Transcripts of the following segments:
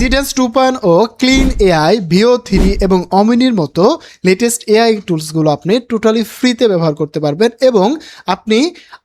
সিডেন্স 2.0 clean AI VO3 এবং অমিনির মতো latest AI টুলসগুলো আপনি টোটালি ফ্রিতে ব্যবহার করতে পারবেন এবং আপনি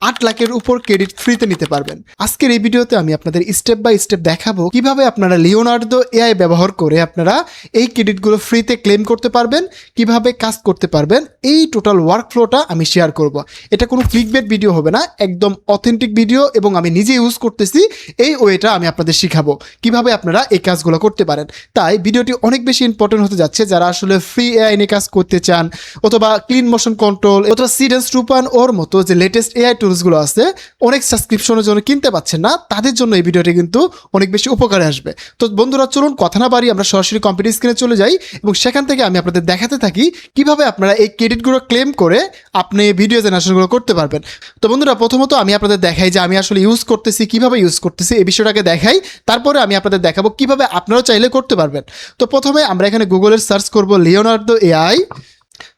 8 লাখের উপর ক্রেডিট ফ্রিতে নিতে পারবেন। আজকের এই ভিডিওতে আমি আপনাদের স্টেপ বাই স্টেপ দেখাবো কিভাবে আপনারা লিওনার্দো এআই ব্যবহার করে আপনারা এই ক্রেডিটগুলো ফ্রিতে ক্লেম করতে পারবেন, কিভাবে কাজ করতে পারবেন। এই টোটাল ওয়ার্কফ্লোটা আমি শেয়ার করব। এটা কোনো ক্লিকবেট ভিডিও হবে না, একদম অথেন্টিক ভিডিও এবং আমি নিজে ইউজ করতেছি এই ওয়েটা আমি আপনাদের শিখাবো কিভাবে আপনারা এই কাজগুলো করতে পারেন। তাই ভিডিওটি অনেক বেশি ইম্পর্টেন্ট হতে যাচ্ছে যারা আসলে ফ্রি এআই নিয়ে কাজ করতে চান অথবা ক্লিন মোশন কন্ট্রোল অথবা সিডেন্স 2.0 মতো যে লেটেস্ট এআই টুলসগুলো আছে অনেক সাবস্ক্রিপশনের জন্য কিনতে পাচ্ছেন না, তাদের জন্য এই ভিডিওটি কিন্তু অনেক বেশি উপকারে আসবে। তো বন্ধুরা চলুন কথা না বাড়ি আমরা সরাসরি কম্পিউটার স্ক্রিনে চলে যাই এবং সেখান থেকে আমি আপনাদের দেখাতে থাকি কিভাবে আপনারা এই ক্রেডিটগুলো ক্লেম করে আপনি ভিডিও জেনারেশনগুলো করতে পারবেন। তো বন্ধুরা প্রথমত আমি আপনাদের দেখাই যে আমি আসলে ইউজ করতেছি, কিভাবে ইউজ করতেছি এই বিষয়টাকে দেখাই, তারপরে আমি আপনাদের দেখাবো কিভাবে আপনারাও চাইলে করতে পারবেন। তো প্রথমে আমরা এখানে গুগলের সার্চ করব লিওনার্দো এআই।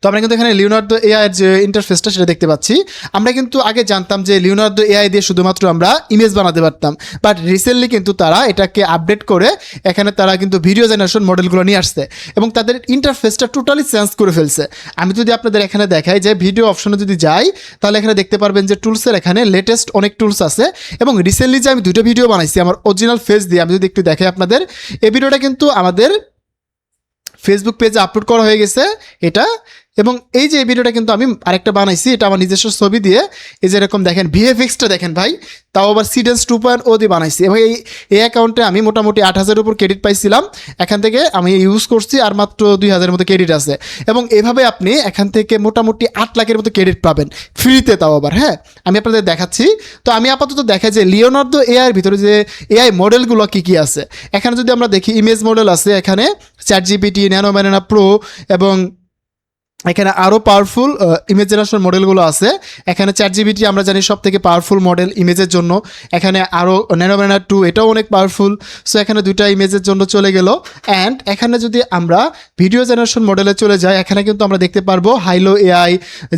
তো আমরা কিন্তু এখানে লিওনার্দো এআই এর যে ইন্টারফেসটা সেটা দেখতে পাচ্ছি। আমরা কিন্তু আগে জানতাম যে লিওনার্দো এআই দিয়ে শুধুমাত্র আমরা ইমেজ বানাতে পারতাম, বাট রিসেন্টলি কিন্তু তারা এটাকে আপডেট করে এখানে তারা কিন্তু ভিডিও জেনারেশন মডেলগুলো নিয়ে আসছে এবং তাদের ইন্টারফেসটা টোটালি চেঞ্জ করে ফেলছে। আমি যদি আপনাদের এখানে দেখাই যে ভিডিও অপশনে যদি যাই তাহলে এখানে দেখতে পারবেন যে টুলসের এখানে লেটেস্ট অনেক টুলস আছে এবং রিসেন্টলি যে আমি দুটো ভিডিও বানাইছি আমার অরিজিনাল ফেস দিয়ে, আমি যদি একটু দেখাই আপনাদের, এই ভিডিওটা কিন্তু আমাদের ফেসবুক পেজে আপলোড করা হয়ে গেছে এটা। এবং এই যে এই ভিডিওটা কিন্তু আমি আরেকটা বানাইছি, এটা আমার নিজস্ব ছবি দিয়ে, এই যে এরকম দেখেন ভিএফএক্সটা দেখেন ভাই, তাও আবার সিডেন্স 2.0 দিয়ে বানাইছি এবং এই অ্যাকাউন্টে আমি মোটামুটি 8,000-এর উপর ক্রেডিট পাইছিলাম। এখান থেকে আমি ইউজ করছি আর মাত্র 2,000-এর মতো ক্রেডিট আছে এবং এভাবে আপনি এখান থেকে মোটামুটি 8 লাখের মতো ক্রেডিট পাবেন ফ্রিতে, তাও আবার। হ্যাঁ, আমি আপনাদের দেখাচ্ছি। তো আমি আপাতত দেখাই যে লিওনার্দো এআইয়ের ভিতরে যে এআই মডেলগুলো কী কী আছে। এখানে যদি আমরা দেখি ইমেজ মডেল আছে, এখানে চ্যাটজিপিটি, ন্যানো ম্যানেনা প্রো এবং এখানে আরও পাওয়ারফুল ইমেজ জেনারেশন মডেলগুলো আছে। এখানে চ্যাটজিপিটি আমরা জানি সব থেকে পাওয়ারফুল মডেল ইমেজের জন্য। এখানে আরও ন্যানো ম্যানেনা 2 এটাও অনেক পাওয়ারফুল। সো এখানে দুইটা ইমেজের জন্য চলে গেল। অ্যান্ড এখানে যদি আমরা ভিডিও জেনারেশন মডেলে চলে যাই, এখানে কিন্তু আমরা দেখতে পারবো হাইলো এআই,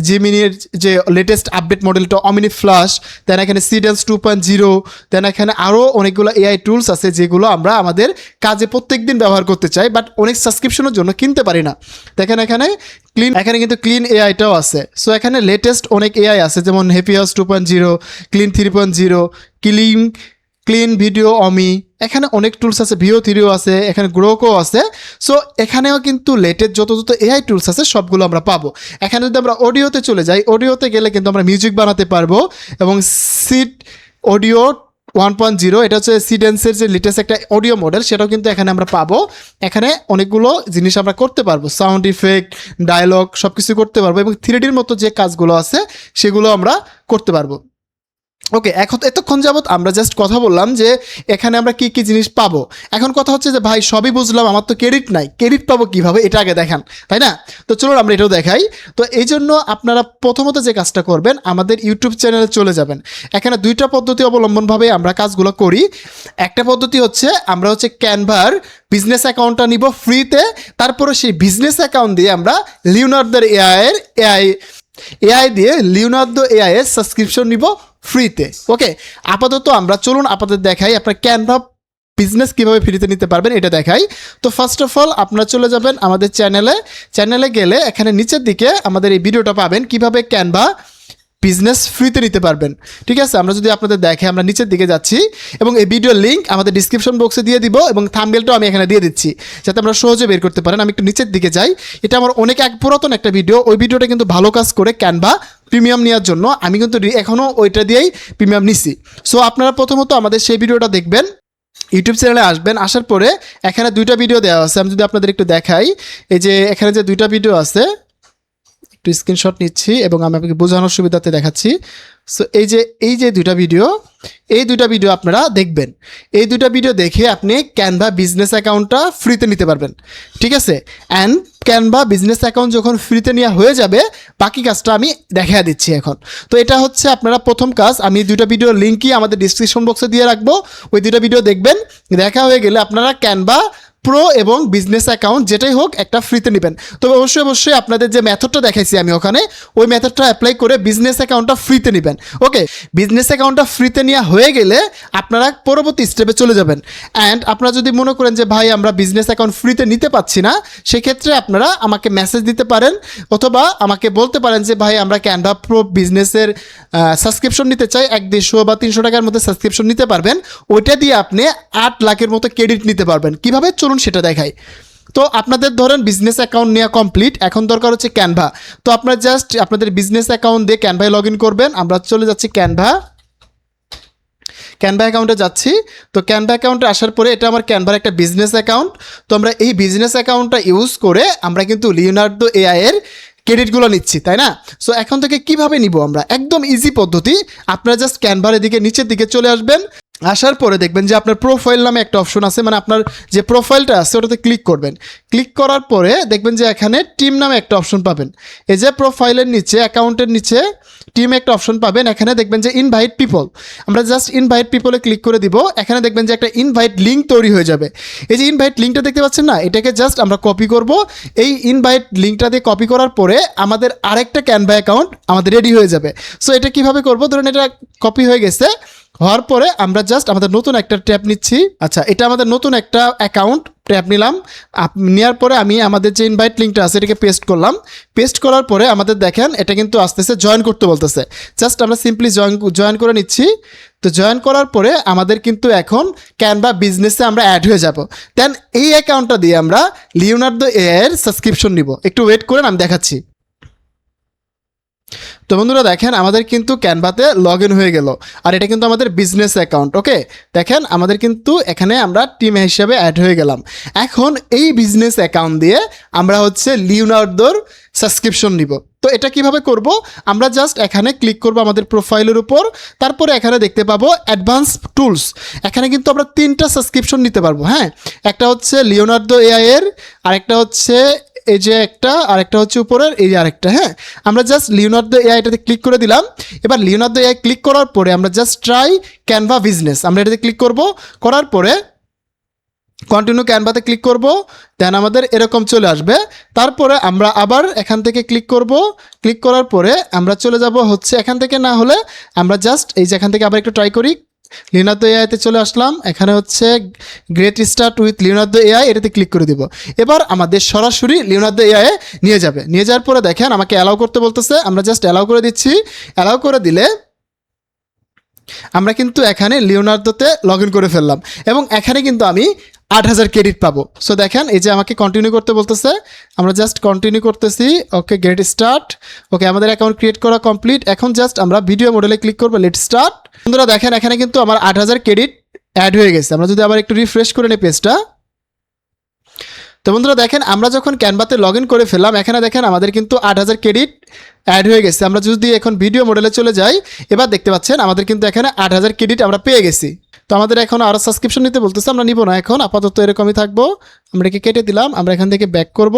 জিমিনির যে লেটেস্ট আপডেট মডেলটা অমিনি ফ্লাশ, দেন এখানে সিডেন্স 2.0, দেন এখানে আরও অনেকগুলো এআই টুলস আছে যেগুলো আমরা আমাদের কাজে প্রত্যেক দিন ব্যবহার করতে চাই বাট অনেক সাবস্ক্রিপশনের জন্য কিনতে পারি না। দেখেন এখানে কিন্তু ক্লিন এআইটাও আছে। সো এখানে লেটেস্ট অনেক এআই আছে যেমন হ্যাপিয়াস 2.0, ক্লিন 3.0, ক্লিন ভিডিও অমি, এখানে অনেক টুলস আছে, VO3ও আছে, এখানে গ্রোকও আছে। সো এখানেও কিন্তু লেটেস্ট যত এআই টুলস আছে সবগুলো আমরা পাবো। এখানে যদি আমরা অডিওতে চলে যাই, অডিওতে গেলে কিন্তু আমরা মিউজিক বানাতে পারবো এবং সিড অডিও 1.0 এটা হচ্ছে সিডেন্সের যে লেটেস্ট একটা অডিও মডেল, সেটাও কিন্তু এখানে আমরা পাবো। এখানে অনেকগুলো জিনিস আমরা করতে পারবো, সাউন্ড ইফেক্ট, ডায়লগ সব কিছু করতে পারবো এবং 3Dর মতো যে কাজগুলো আছে সেগুলো আমরা করতে পারবো। ওকে, এতক্ষণ যাবত আমরা জাস্ট কথা বললাম যে এখানে আমরা কি কি জিনিস পাবো। এখন কথা হচ্ছে যে ভাই সবই বুঝলাম, আমার তো ক্রেডিট নাই, ক্রেডিট পাবো কীভাবে এটা আগে দেখান, তাই না? তো চলুন আমরা এটাও দেখাই। তো এই জন্য আপনারা প্রথমত যে কাজটা করবেন, আমাদের ইউটিউব চ্যানেলে চলে যাবেন। এখানে দুইটা পদ্ধতি অবলম্বনভাবে আমরা কাজগুলো করি। একটা পদ্ধতি হচ্ছে আমরা ক্যানভার বিজনেস অ্যাকাউন্টটা নিব ফ্রিতে, তারপরে সেই বিজনেস অ্যাকাউন্ট দিয়ে আমরা লিওনার্দো এআই দিয়ে লিওনার্দো এআই এর সাবস্ক্রিপশন নিব ফ্রিতে। ওকে, আপাতত আমরা চলুন আপনাদের দেখাই আপনার ক্যানভা বিজনেস কীভাবে ফ্রিতে নিতে পারবেন এটা দেখাই। তো ফার্স্ট অফ অল আপনারা চলে যাবেন আমাদের চ্যানেলে গেলে এখানে নিচের দিকে আমাদের এই ভিডিওটা পাবেন কিভাবে ক্যানভা বিজনেস ফ্রিতে নিতে পারবেন। ঠিক আছে, আমরা যদি আপনাদের দেখে আমরা নিচের দিকে যাচ্ছি এবং এই ভিডিওর লিঙ্ক আমাদের ডিসক্রিপশন বক্সে দিয়ে দিব এবং থাম্বনেলটাও আমি এখানে দিয়ে দিচ্ছি যাতে আমরা সহজে বের করতে পারেন। আমি একটু নিচের দিকে যাই, এটা আমার অনেক পুরাতন একটা ভিডিও, ওই ভিডিওটা কিন্তু ভালো কাজ করে ক্যানভা প্রিমিয়াম নেওয়ার জন্য আমি কিন্তু এখনও ওইটা দিয়েই প্রিমিয়াম নিছি। সো আপনারা প্রথমত আমাদের সেই ভিডিওটা দেখবেন, ইউটিউব চ্যানেলে আসবেন, আসার পরে এখানে দুইটা ভিডিও দেওয়া আছে। আমি যদি আপনাদের একটু দেখাই, এই যে এখানে যে দুইটা ভিডিও আছে, একটু স্ক্রিনশট নিচ্ছি এবং আমি আপনাকে বোঝানোর সুবিধাতে দেখাচ্ছি। সো এই যে দুইটা ভিডিও আপনারা দেখবেন, এই দুইটা ভিডিও দেখে আপনি ক্যানভা বিজনেস অ্যাকাউন্টটা ফ্রিতে নিতে পারবেন। ঠিক আছে, অ্যান্ড ক্যানভা বিজনেস অ্যাকাউন্ট যখন ফ্রিতে নেওয়া হয়ে যাবে বাকি কাজটা আমি দেখা দিচ্ছি এখন। তো এটা হচ্ছে আপনারা প্রথম কাজ, আমি দুইটা ভিডিওর লিঙ্কই আমাদের ডিসক্রিপশন বক্সে দিয়ে রাখবো, ওই দুইটা ভিডিও দেখবেন। দেখা হয়ে গেলে আপনারা ক্যানভা প্রো এবং বিজনেস অ্যাকাউন্ট যেটাই হোক একটা ফ্রিতে নেবেন। তবে অবশ্যই আপনাদের যে মেথডটা দেখাইছি আমি ওখানে, ওই মেথডটা অ্যাপ্লাই করে বিজনেস অ্যাকাউন্টটা ফ্রিতে নেবেন। ওকে, বিজনেস অ্যাকাউন্টটা ফ্রিতে নেওয়া হয়ে গেলে আপনারা পরবর্তী স্টেপে চলে যাবেন। অ্যান্ড আপনারা যদি মনে করেন যে ভাই আমরা বিজনেস অ্যাকাউন্ট ফ্রিতে নিতে পাচ্ছি না, সেক্ষেত্রে আপনারা আমাকে মেসেজ দিতে পারেন অথবা আমাকে বলতে পারেন যে ভাই আমরা ক্যানভা প্রো বিজনেসের সাবস্ক্রিপশন নিতে চাই, 150 বা 300 টাকার মধ্যে সাবস্ক্রিপশন নিতে পারবেন। ওইটা দিয়ে আপনি 8 লাখের মতো ক্রেডিট নিতে পারবেন। কীভাবে চলুন সেটা দেখাই। তো আপনাদের ধরেন বিজনেস অ্যাকাউন্ট নেওয়া কমপ্লিট, এখন দরকার হচ্ছে ক্যানভা। তো আপনারা জাস্ট আপনাদের বিজনেস অ্যাকাউন্ট দিয়ে ক্যানভায় লগ ইন করবেন। আমরা চলে যাচ্ছি ক্যানভা অ্যাকাউন্টে যাচ্ছি। তো ক্যানভা অ্যাকাউন্টে আসার পরে এটা আমার ক্যানভার একটা বিজনেস অ্যাকাউন্ট। তো আমরা এই বিজনেস অ্যাকাউন্টটা ইউজ করে আমরা কিন্তু লিওনার্দো এআই এর ক্রেডিটগুলো নিচ্ছি, তাই না? সো এখন থেকে কিভাবে নিব আমরা, একদম ইজি পদ্ধতি। আপনারা জাস্ট ক্যানভার এদিকে নিচের দিকে চলে আসবেন। আসার পরে দেখবেন যে আপনার প্রোফাইল নামে একটা অপশন আছে, মানে আপনার যে প্রোফাইলটা আছে ওটাতে ক্লিক করবেন। ক্লিক করার পরে দেখবেন যে এখানে টিম নামে একটা অপশন পাবেন। এই যে প্রোফাইলের নিচে অ্যাকাউন্টের নিচে টিমে একটা অপশন পাবেন, এখানে দেখবেন যে ইনভাইট পিপল। আমরা জাস্ট ইনভাইট পিপলে ক্লিক করে দিব। এখানে দেখবেন যে একটা ইনভাইট লিঙ্ক তৈরি হয়ে যাবে। এই যে ইনভাইট লিঙ্কটা দেখতে পাচ্ছেন না, এটাকে জাস্ট আমরা কপি করব। এই ইনভাইট লিঙ্কটা দিয়ে কপি করার পরে আমাদের আরেকটা ক্যানভা অ্যাকাউন্ট আমাদের রেডি হয়ে যাবে। সো এটা কিভাবে করব, ধরুন এটা কপি হয়ে গেছে, হওয়ার পরে আমরা জাস্ট আমাদের নতুন একটা ট্যাব নিচ্ছি। আচ্ছা, এটা আমাদের নতুন একটা অ্যাকাউন্ট ট্যাব নিলাম। নেওয়ার পরে আমি আমাদের যে ইনভাইট লিঙ্কটা আছে এটাকে পেস্ট করলাম। পেস্ট করার পরে আমাদের দেখেন এটা কিন্তু আসতেছে জয়েন করতে বলতেছে। জাস্ট আমরা সিম্পলি জয়েন করে নিচ্ছি। তো জয়েন করার পরে আমাদের কিন্তু এখন ক্যানভা বিজনেসে আমরা অ্যাড হয়ে যাব। দেন এই অ্যাকাউন্টটা দিয়ে আমরা লিওনার্দো এআই এর সাবস্ক্রিপশন নিব। একটু ওয়েট করেন, আমি দেখাচ্ছি। তো বন্ধুরা দেখেন আমাদের কিন্তু ক্যানভাতে লগ ইন হয়ে গেল, আর এটা কিন্তু আমাদের বিজনেস অ্যাকাউন্ট। ওকে, দেখেন আমাদের কিন্তু এখানে আমরা টিম হিসেবে অ্যাড হয়ে গেলাম। এখন এই বিজনেস অ্যাকাউন্ট দিয়ে আমরা হচ্ছে লিওনার্দোর সাবস্ক্রিপশন নিব। তো এটা কিভাবে করব, আমরা জাস্ট এখানে ক্লিক করব আমাদের প্রোফাইলের উপর। তারপরে এখানে দেখতে পাবো অ্যাডভান্স টুলস। এখানে কিন্তু আমরা 3টা সাবস্ক্রিপশন নিতে পারবো। হ্যাঁ, একটা হচ্ছে লিওনার্দো এআই এর, আরেকটা হচ্ছে এই যে একটা, আরেকটা হচ্ছে উপরের এই যে আরেকটা। হ্যাঁ, আমরা জাস্ট লিওনার্দো এআইটাতে ক্লিক করে দিলাম। এবার লিওনার্দো এআই ক্লিক করার পরে আমরা জাস্ট ট্রাই ক্যানভা বিজনেস, আমরা এটাতে ক্লিক করব। করার পরে কন্টিনিউ ক্যানভাতে ক্লিক করব। দেন আমাদের এরকম চলে আসবে। তারপরে আমরা আবার এখান থেকে ক্লিক করব। ক্লিক করার পরে আমরা চলে যাব হচ্ছে এখান থেকে, না হলে আমরা জাস্ট এই যে এখান থেকে আবার একটু ট্রাই করি। লিওনার্দো এআইতে চলে আসলাম। এখানে হচ্ছে great start with Leonardo AI, এটাতে ক্লিক করে দিব। এবার আমাদের সরাসরি লিওনার্দো এআই নিয়ে যাবে। নিয়ে যাওয়ার পরে দেখেন আমাকে অ্যালাউ করতে বলতেছে, আমরা জাস্ট অ্যালাউ করে দিচ্ছি। অ্যালাউ করে দিলে আমরা কিন্তু এখানে লিওনার্দোতে লগ ইন করে ফেললাম এবং এখানে কিন্তু আমি 8000 ক্রেডিট পাবো। সো দেখেন এই যে আমাকে কন্টিনিউ করতে বলতেছে, আমরা জাস্ট কন্টিনিউ করতেছি। ওকে, গেট স্টার্ট। ওকে, আমাদের অ্যাকাউন্ট ক্রিয়েট করা কমপ্লিট। এখন জাস্ট আমরা ভিডিও মডেলে ক্লিক করবো, লেট স্টার্ট। বন্ধুরা দেখেন এখানে কিন্তু আমার 8000 ক্রেডিট অ্যাড হয়ে গেছে। আমরা যদি আবার একটু রিফ্রেশ করে নিই পেজটা, তো বন্ধুরা দেখেন আমরা যখন ক্যানভাতে লগ ইন করে ফেললাম, এখানে দেখেন আমাদের কিন্তু 8000 ক্রেডিট অ্যাড হয়ে গেছে। আমরা যদি এখন ভিডিও মডেলে চলে যাই, এবার দেখতে পাচ্ছেন আমাদের কিন্তু এখানে 8000 ক্রেডিট আমরা পেয়ে গেছি। তো আমাদের এখন আরও সাবস্ক্রিপশন নিতে বলতেছে, আমরা নিব না এখন, আপাতত এরকমই থাকবো। আমরা একে কেটে দিলাম। আমরা এখান থেকে ব্যাক করব।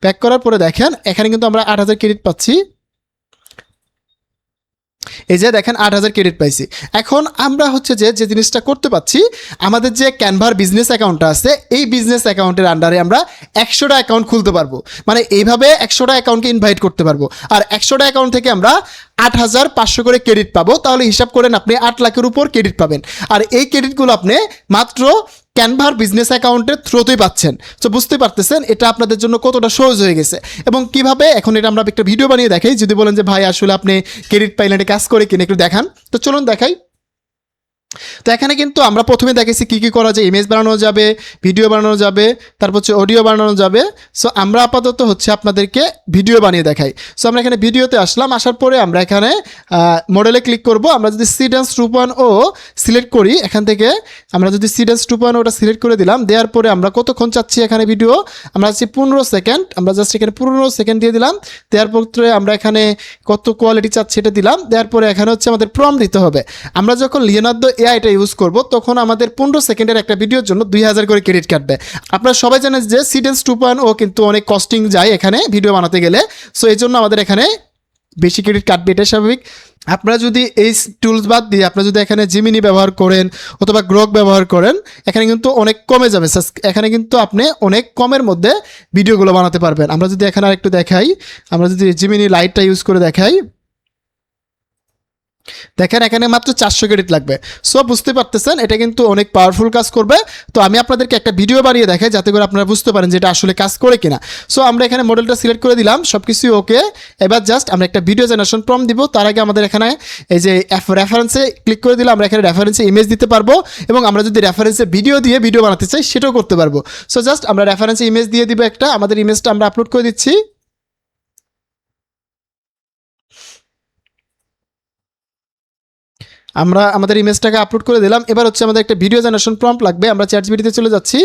ব্যাক করার পরে দেখেন এখানে কিন্তু আমরা 8000 ক্রেডিট পাচ্ছি। এই যে দেখেন 8000 ক্রেডিট পাইছি। এখন আমরা হচ্ছে যে জিনিসটা করতে পাচ্ছি, আমাদের যে ক্যানভার বিজনেস অ্যাকাউন্টটা আছে, এই বিজনেস অ্যাকাউন্টের আন্ডারে আমরা 100টা অ্যাকাউন্ট খুলতে পারবো। মানে এইভাবে 100টা অ্যাকাউন্টকে ইনভাইট করতে পারবো। আর 100টা অ্যাকাউন্ট থেকে আমরা 8500 করে ক্রেডিট পাবো। তাহলে হিসাব করেন আপনি 8 লাখের উপর ক্রেডিট পাবেন। আর এই ক্রেডিটগুলো আপনি মাত্র ক্যানভার বিজনেস অ্যাকাউন্টের থ্রুতেই পাচ্ছেন। তো বুঝতে পারতেছেন এটা আপনাদের জন্য কতটা সহজ হয়ে গেছে এবং কিভাবে। এখন এটা আমরা একটা ভিডিও বানিয়ে দেখাই। যদি বলেন যে ভাই আসলে আপনি ক্রেডিট পাইলেন, এটা কাজ করে কিনা একটু দেখান, তো চলুন দেখাই। তো এখানে কিন্তু আমরা প্রথমে দেখেছি কী কী করা যায়। ইমেজ বানানো যাবে, ভিডিও বানানো যাবে, তারপর হচ্ছে অডিও বানানো যাবে। সো আমরা আপাতত হচ্ছে আপনাদেরকে ভিডিও বানিয়ে দেখাই। সো আমরা এখানে ভিডিওতে আসলাম। আসার পরে আমরা এখানে মডেলে ক্লিক করব। আমরা যদি সিডেন্স 2.0 সিলেক্ট করি, এখান থেকে আমরা যদি সিডেন্স 2.0 ওটা সিলেক্ট করে দিলাম, দেওয়ার পরে আমরা কতক্ষণ চাচ্ছি এখানে ভিডিও, আমরা চাচ্ছি 15 সেকেন্ড। আমরা জাস্ট এখানে 15 সেকেন্ড দিয়ে দিলাম। দেওয়ার পরে আমরা এখানে কত কোয়ালিটি চাচ্ছি এটা দিলাম। দেওয়ার পরে এখানে হচ্ছে আমাদের প্রম্পট দিতে হবে। আমরা যখন লিওনার্দো এআইটা ইউজ করব তখন আমাদের 15 সেকেন্ডের একটা ভিডিওর জন্য 2000 করে ক্রেডিট কাটবে। আপনারা সবাই জানেন যে সিডেন্স 2.0 কিন্তু অনেক কস্টিং যায় এখানে ভিডিও বানাতে গেলে। সো এই জন্য আমাদের এখানে বেশি ক্রেডিট কাটবে, এটা স্বাভাবিক। আপনারা যদি এই টুলস বাদ দিয়ে আপনারা যদি এখানে জিমিনি ব্যবহার করেন অথবা গ্রক ব্যবহার করেন, এখানে কিন্তু অনেক কমে যাবে। এখানে কিন্তু আপনি অনেক কমের মধ্যে ভিডিওগুলো বানাতে পারবেন। আমরা যদি এখানে আরেকটু দেখাই, আমরা যদি জিমিনি লাইটটা ইউজ করে দেখাই, দেখেন এখানে মাত্র 400 ক্রেডিট লাগবে। সো বুঝতে পারতেছেন এটা কিন্তু অনেক পাওয়ারফুল কাজ করবে। তো আমি আপনাদেরকে একটা ভিডিও বানিয়ে দেখাই যাতে করে আপনারা বুঝতে পারেন যে এটা আসলে কাজ করে কিনা। সো আমরা এখানে মডেলটা সিলেক্ট করে দিলাম, সব কিছুই ওকে। এবার জাস্ট আমরা একটা ভিডিও জেনারেশন প্রম্পট দিব। তার আগে আমাদের এখানে এই যে রেফারেন্সে ক্লিক করে দিলে আমরা এখানে রেফারেন্সে ইমেজ দিতে পারবো, এবং আমরা যদি রেফারেন্সে ভিডিও দিয়ে ভিডিও বানাতে চাই সেটাও করতে পারবো। সো জাস্ট আমরা রেফারেন্সে ইমেজ দিয়ে দিব একটা, আমাদের ইমেজটা আমরা আপলোড করে দিচ্ছি। আমরা আমাদের ইমেজটাকে আপলোড করে দিলাম। এবার হচ্ছে আমাদের একটা ভিডিও জেনারেশন প্রম্পট লাগবে। আমরা চ্যাটজিপিটিতে চলে যাচ্ছি।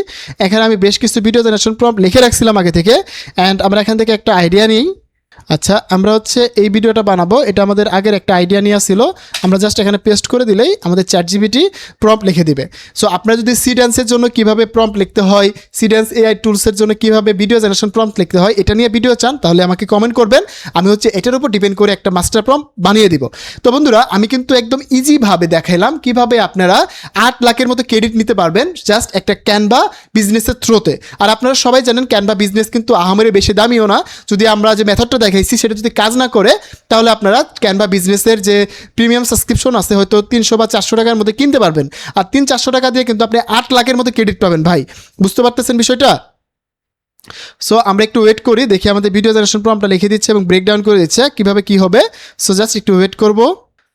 এখানে আমি বেশ কিছু ভিডিও জেনারেশন প্রম্পট লিখে রাখছিলাম আগে থেকে, অ্যান্ড আমরা এখান থেকে একটা আইডিয়া নিই। আচ্ছা, আমরা হচ্ছে এই ভিডিওটা বানাবো, এটা আমাদের আগের একটা আইডিয়া নিয়ে ছিল। আমরা জাস্ট এখানে পেস্ট করে দিলেই আমাদের চ্যাটজিপিটি প্রম্পট লিখে দিবে। সো আপনারা যদি সি ড্যান্সের জন্য কীভাবে প্রম্পট লিখতে হয়, সি ড্যান্স এআই টুলসের জন্য কীভাবে ভিডিও জেনারেশন প্রম্পট লিখতে হয় এটা নিয়ে ভিডিও চান, তাহলে আমাকে কমেন্ট করবেন। আমি হচ্ছে এটার উপর ডিপেন্ড করে একটা মাস্টার প্রম্পট বানিয়ে দিব। তো বন্ধুরা, আমি কিন্তু একদম ইজিভাবে দেখাইলাম কীভাবে আপনারা 8 লাখের মতো ক্রেডিট নিতে পারবেন জাস্ট একটা ক্যানভা বিজনেসের থ্রোতে। আর আপনারা সবাই জানেন ক্যানভা বিজনেস কিন্তু আহামরি বেশি দামিও না। যদি আমরা যে মেথডটা দেখাইছি সেটা যদি কাজ না করে, তাহলে আপনারা ক্যানভা বিজনেসের যে প্রিমিয়াম সাবস্ক্রিপশন আছে হয়তো 300 বা 400 টাকার মধ্যে কিনতে পারবেন। আর 300-400 টাকা দিয়ে কিন্তু আপনি 8 লাখের মতো ক্রেডিট পাবেন ভাই। বুঝতে পারতেছেন বিষয়টা? সো আমরা একটু ওয়েট করি, দেখি আমাদের ভিডিও জেনারেশন প্রম্পটটা লিখে দিচ্ছে এবং ব্রেকডাউন করে দিচ্ছে কীভাবে কী হবে। সো জাস্ট একটু ওয়েট করবো।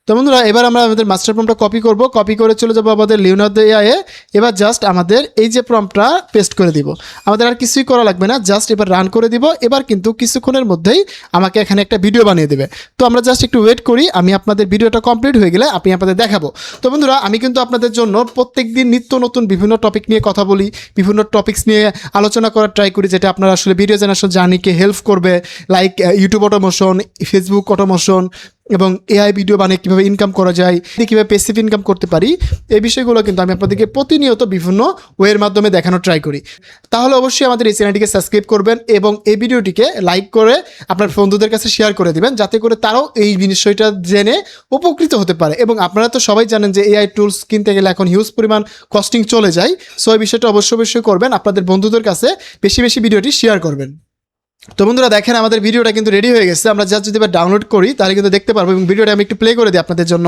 তো বন্ধুরা, এবার আমরা আমাদের মাস্টার প্রম্পটটা কপি করব, কপি করে চলে যাবো আমাদের লিওনার্দো এআইয়ে। এবার জাস্ট আমাদের এই যে প্রম্পটটা পেস্ট করে দিব, আমাদের আর কিছুই করা লাগবে না, জাস্ট এবার রান করে দিব। এবার কিন্তু কিছুক্ষণের মধ্যেই আমাকে এখানে একটা ভিডিও বানিয়ে দেবে। তো আমরা জাস্ট একটু ওয়েট করি, আমি আপনাদের ভিডিওটা কমপ্লিট হয়ে গেলে আমি আপনাদের দেখাবো। তো বন্ধুরা, আমি কিন্তু আপনাদের জন্য প্রত্যেক দিন নিত্য নতুন বিভিন্ন টপিক নিয়ে কথা বলি, বিভিন্ন টপিকস নিয়ে আলোচনা করার ট্রাই করি, যেটা আপনারা আসলে ভিডিও জেনারেশন জার্নিকে হেল্প করবে। Like YouTube automation, Facebook automation, এবং এআই ভিডিও বানিয়ে কীভাবে ইনকাম করা যায়, কীভাবে প্যাসিভ ইনকাম করতে পারি, এই বিষয়গুলো কিন্তু আমি আপনাদেরকে প্রতিনিয়ত বিভিন্ন ওয়ের মাধ্যমে দেখানোর ট্রাই করি। তাহলে অবশ্যই আমাদের এই চ্যানেলটিকে সাবস্ক্রাইব করবেন এবং এই ভিডিওটিকে লাইক করে আপনার বন্ধুদের কাছে শেয়ার করে দিবেন, যাতে করে তারাও এই বিষয়টা জেনে উপকৃত হতে পারে। এবং আপনারা তো সবাই জানেন যে এআই টুলস কিনতে গেলে এখন হিউজ পরিমাণ কস্টিং চলে যায়। সো এই বিষয়টা অবশ্যই করবেন, আপনাদের বন্ধুদের কাছে বেশি বেশি ভিডিওটি শেয়ার করবেন। তো বন্ধুরা, দেখেন আমাদের ভিডিওটা কিন্তু রেডি হয়ে গেছে। আমরা জাস্ট যদি এবার ডাউনলোড করি তাহলে কিন্তু দেখতে পারবো, এবং ভিডিওটা আমি একটু প্লে করে দিই আপনাদের জন্য।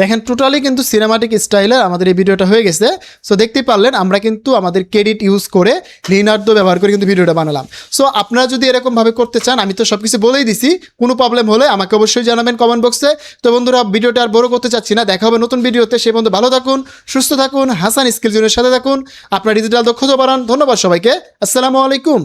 দেখেন টোটালি কিন্তু সিনেমাটিক স্টাইলে আমাদের এই ভিডিওটা হয়ে গেছে। সো দেখতেই পারলেন আমরা কিন্তু আমাদের ক্রেডিট ইউজ করে লিওনার্দো ব্যবহার করে কিন্তু ভিডিওটা বানালাম। সো আপনারা যদি এরকমভাবে করতে চান, আমি তো সব কিছু বলেই দিছি, কোনো প্রবলেম হলে আমাকে অবশ্যই জানাবেন কমেন্ট বক্সে। তো বন্ধুরা, ভিডিওটা আর বড় করতে চাচ্ছি না, দেখা হবে নতুন ভিডিওতে। সে বন্ধু ভালো থাকুন, সুস্থ থাকুন, হাসান স্কিল জোনের সাথে থাকুন, আপনার ডিজিটাল দক্ষতা বাড়ান। ধন্যবাদ সবাইকে, আসসালামু আলাইকুম।